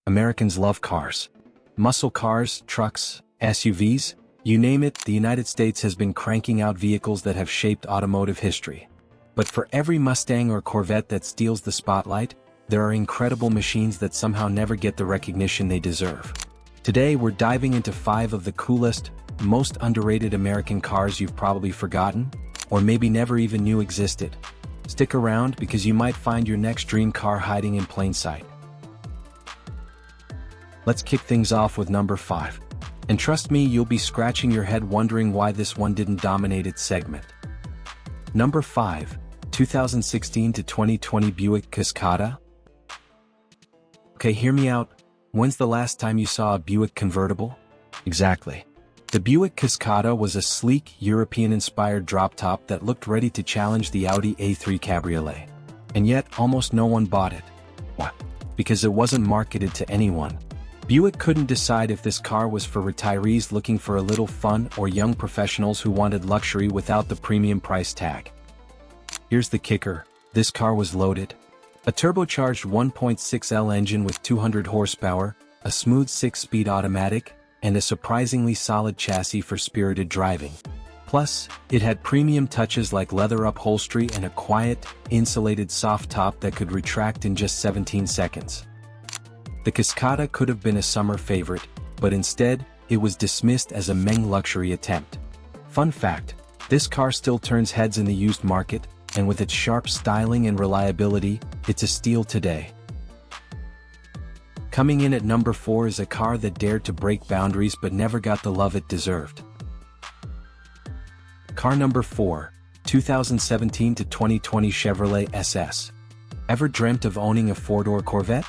Americans love cars. Muscle cars, trucks, SUVs, you name it, the United States has been cranking out vehicles that have shaped automotive history. But for every Mustang or Corvette that steals the spotlight, there are incredible machines that somehow never get the recognition they deserve. Today we're diving into 5 of the coolest, most underrated American cars you've probably forgotten, or maybe never even knew existed. Stick around because you might find your next dream car hiding in plain sight. Let's kick things off with number 5. And trust me, you'll be scratching your head wondering why this one didn't dominate its segment. Number 5, 2016 to 2020 Buick Cascada. Okay, hear me out. When's the last time you saw a Buick convertible? Exactly. The Buick Cascada was a sleek, European-inspired drop-top that looked ready to challenge the Audi A3 Cabriolet. And yet, almost no one bought it. Why? Because it wasn't marketed to anyone. Buick couldn't decide if this car was for retirees looking for a little fun or young professionals who wanted luxury without the premium price tag. Here's the kicker, this car was loaded. A turbocharged 1.6L engine with 200 horsepower, a smooth 6-speed automatic, and a surprisingly solid chassis for spirited driving. Plus, it had premium touches like leather upholstery and a quiet, insulated soft top that could retract in just 17 seconds. The Cascada could have been a summer favorite, but instead, it was dismissed as a Meng luxury attempt. Fun fact, this car still turns heads in the used market, and with its sharp styling and reliability, it's a steal today. Coming in at number 4 is a car that dared to break boundaries but never got the love it deserved. Car number 4, 2017 to 2020 Chevrolet SS. Ever dreamt of owning a 4-door Corvette?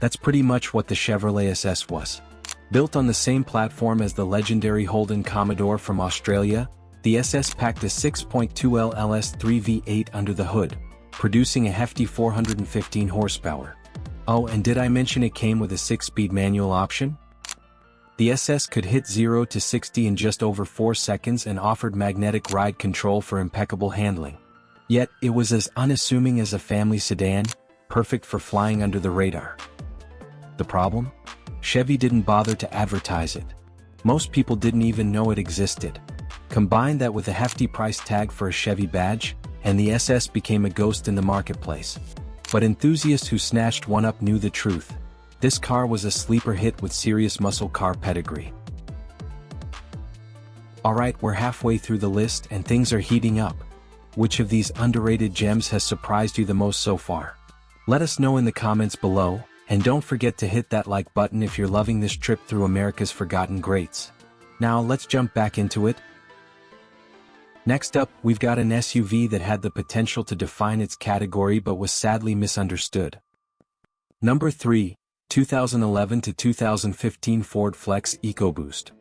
That's pretty much what the Chevrolet SS was. Built on the same platform as the legendary Holden Commodore from Australia, the SS packed a 6.2L LS3 V8 under the hood, producing a hefty 415 horsepower. Oh, and did I mention it came with a 6-speed manual option? The SS could hit 0 to 60 in just over 4 seconds and offered magnetic ride control for impeccable handling. Yet, it was as unassuming as a family sedan, perfect for flying under the radar. The problem? Chevy didn't bother to advertise it. Most people didn't even know it existed. Combine that with a hefty price tag for a Chevy badge, and the SS became a ghost in the marketplace. But enthusiasts who snatched one up knew the truth. This car was a sleeper hit with serious muscle car pedigree. Alright, we're halfway through the list and things are heating up. Which of these underrated gems has surprised you the most so far? Let us know in the comments below. And don't forget to hit that like button if you're loving this trip through America's forgotten greats. Now let's jump back into it. Next up, we've got an SUV that had the potential to define its category but was sadly misunderstood. Number 3, 2011 to 2015 Ford Flex EcoBoost.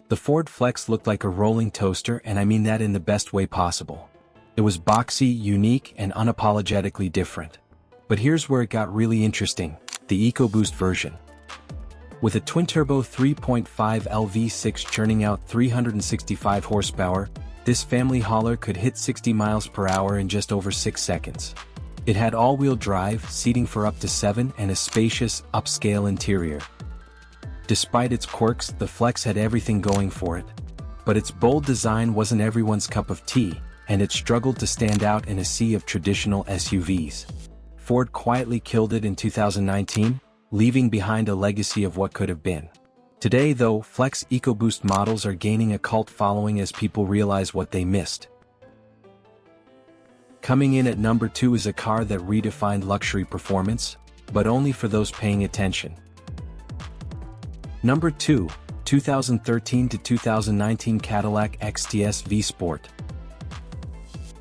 The Ford Flex looked like a rolling toaster, and I mean that in the best way possible. It was boxy, unique, and unapologetically different. But here's where it got really interesting, the EcoBoost version. With a twin-turbo 3.5 V6 churning out 365 horsepower, this family hauler could hit 60 miles per hour in just over 6 seconds. It had all-wheel drive, seating for up to 7, and a spacious, upscale interior. Despite its quirks, the Flex had everything going for it. But its bold design wasn't everyone's cup of tea, and it struggled to stand out in a sea of traditional SUVs. Ford quietly killed it in 2019, leaving behind a legacy of what could have been. Today though, Flex EcoBoost models are gaining a cult following as people realize what they missed. Coming in at number 2 is a car that redefined luxury performance, but only for those paying attention. Number 2, 2013 to 2019 Cadillac XTS V-Sport.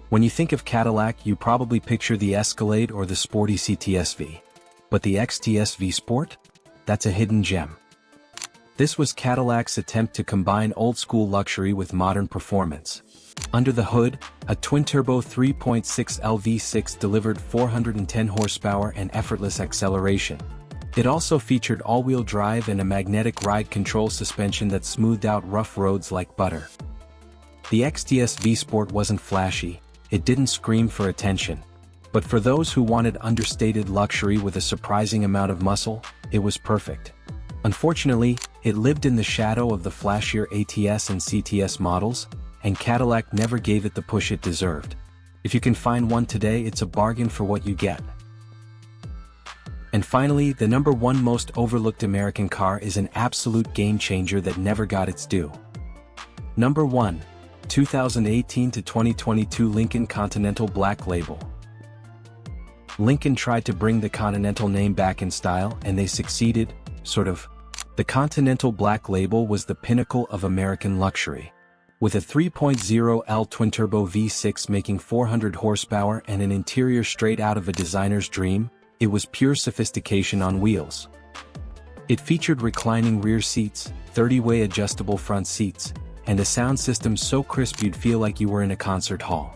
When you think of Cadillac, you probably picture the Escalade or the sporty CTS-V. But the XTS V-Sport? That's a hidden gem. This was Cadillac's attempt to combine old-school luxury with modern performance. Under the hood, a twin-turbo 3.6L V6 delivered 410 horsepower and effortless acceleration. It also featured all-wheel drive and a magnetic ride control suspension that smoothed out rough roads like butter. The XTS V-Sport wasn't flashy, it didn't scream for attention. But for those who wanted understated luxury with a surprising amount of muscle, it was perfect. Unfortunately, it lived in the shadow of the flashier ATS and CTS models, and Cadillac never gave it the push it deserved. If you can find one today, it's a bargain for what you get. And finally, the number one most overlooked American car is an absolute game changer that never got its due. Number 1. 2018 to 2022 Lincoln Continental Black Label. Lincoln tried to bring the Continental name back in style, and they succeeded, sort of. The Continental Black Label was the pinnacle of American luxury. With a 3.0L twin-turbo V6 making 400 horsepower and an interior straight out of a designer's dream, it was pure sophistication on wheels. It featured reclining rear seats, 30-way adjustable front seats, and a sound system so crisp you'd feel like you were in a concert hall.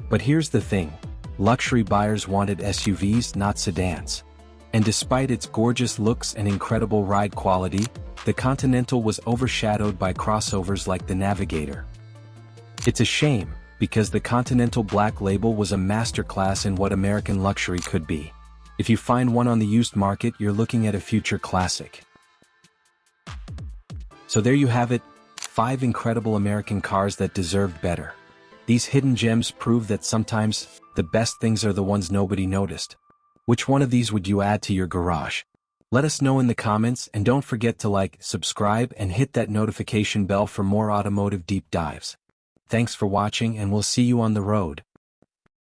But here's the thing. Luxury buyers wanted SUVs, not sedans. And despite its gorgeous looks and incredible ride quality, the Continental was overshadowed by crossovers like the Navigator. It's a shame, because the Continental Black Label was a masterclass in what American luxury could be. If you find one on the used market, you're looking at a future classic. So there you have it, 5 incredible American cars that deserved better. These hidden gems prove that sometimes, the best things are the ones nobody noticed. Which one of these would you add to your garage? Let us know in the comments, and don't forget to like, subscribe, and hit that notification bell for more automotive deep dives. Thanks for watching, and we'll see you on the road.